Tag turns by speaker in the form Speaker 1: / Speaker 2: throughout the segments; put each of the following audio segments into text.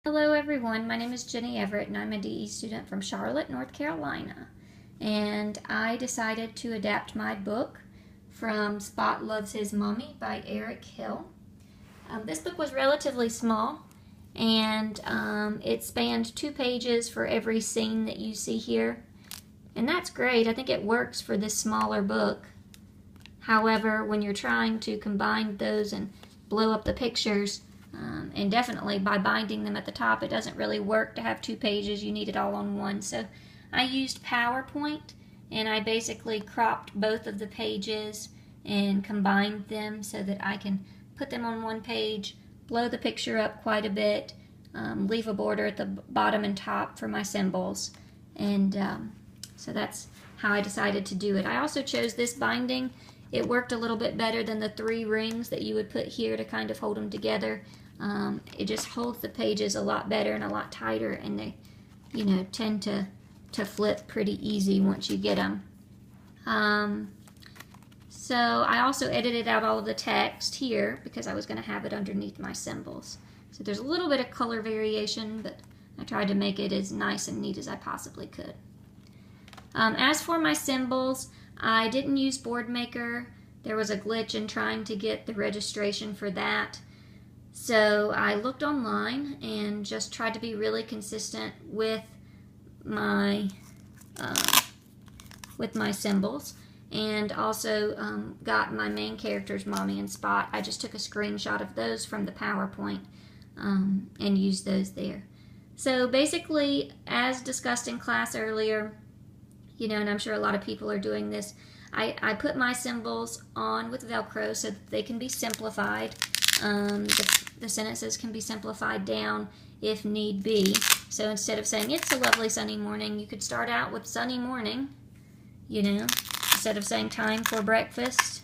Speaker 1: Hello everyone, my name is Jenny Everett and I'm a DE student from Charlotte, North Carolina. And I decided to adapt my book from Spot Loves His Mommy by Eric Hill. This book was relatively small and it spanned 2 pages for every scene that you see here. And that's great, I think it works for this smaller book. However, when you're trying to combine those and blow up the pictures, and definitely by binding them at the top, it doesn't really work to have 2 pages. You need it all on one. So I used PowerPoint and I basically cropped both of the pages and combined them so that I can put them on one page, blow the picture up quite a bit, leave a border at the bottom and top for my symbols. And so that's how I decided to do it. I also chose this binding. It worked a little bit better than the 3 rings that you would put here to kind of hold them together. It just holds the pages a lot better and a lot tighter, and they, tend to flip pretty easy once you get them. So I also edited out all of the text here because I was going to have it underneath my symbols. So there's a little bit of color variation, but I tried to make it as nice and neat as I possibly could. As for my symbols, I didn't use Boardmaker. There was a glitch in trying to get the registration for that. So I looked online and just tried to be really consistent with my symbols, and also got my main characters, Mommy and Spot. I just took a screenshot of those from the PowerPoint and used those there. So basically, as discussed in class earlier, and I'm sure a lot of people are doing this, I put my symbols on with Velcro so that they can be simplified. The sentences can be simplified down if need be. So instead of saying, "It's a lovely sunny morning," you could start out with "sunny morning," Instead of saying "time for breakfast,"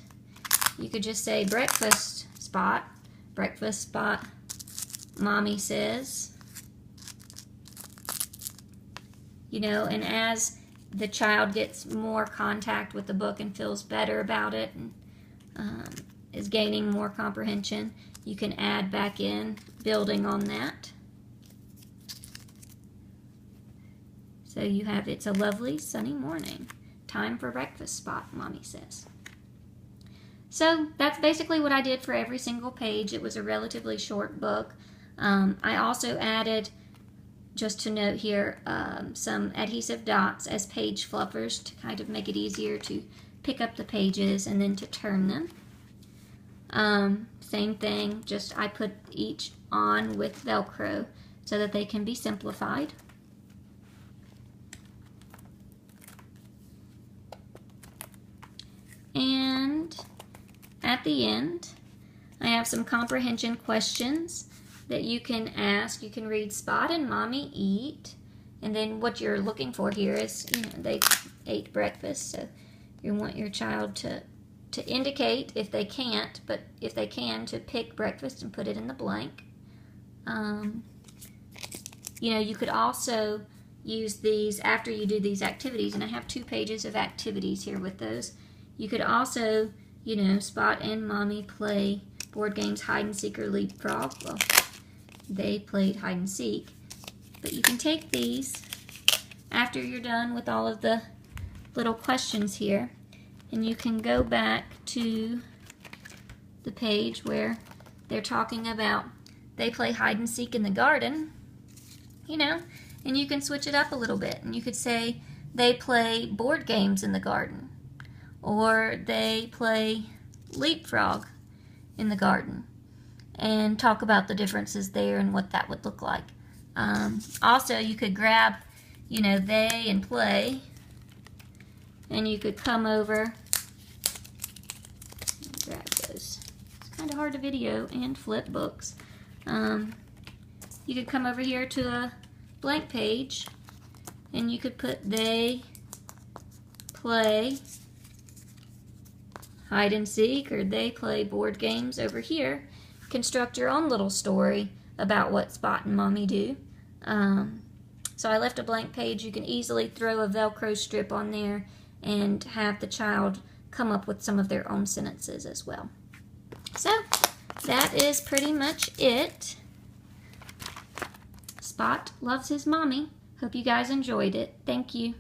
Speaker 1: you could just say "breakfast, Spot. Breakfast, Spot. Mommy says." And as the child gets more contact with the book and feels better about it and is gaining more comprehension, you can add back in, building on that. So you have "It's a lovely sunny morning. Time for breakfast, Spot, Mommy says." So that's basically what I did for every single page. It was a relatively short book. I also added, just to note here, some adhesive dots as page fluffers to kind of make it easier to pick up the pages and then to turn them. Same thing, just I put each on with Velcro so that they can be simplified. And at the end, I have some comprehension questions that you can ask. You can read "Spot and Mommy eat," and then what you're looking for here is, they ate breakfast, so you want your child to indicate if they can't, but if they can, to pick breakfast and put it in the blank. You could also use these after you do these activities, and I have 2 pages of activities here with those. You could also, Spot and Mommy play board games, hide and seek or leapfrog. Well, they played hide and seek, but you can take these after you're done with all of the little questions here, and you can go back to the page where they're talking about they play hide and seek in the garden, and you can switch it up a little bit, and you could say they play board games in the garden, or they play leapfrog in the garden, and talk about the differences there and what that would look like. Also, you could grab, they and play, and you could come over, grab those. It's kind of hard to video and flip books. You could come over here to a blank page, and you could put "they play hide and seek," or "they play board games" over here. Construct your own little story about what Spot and Mommy do. So I left a blank page. You can easily throw a Velcro strip on there and have the child come up with some of their own sentences as well. So that is pretty much it. Spot Loves His Mommy. Hope you guys enjoyed it. Thank you.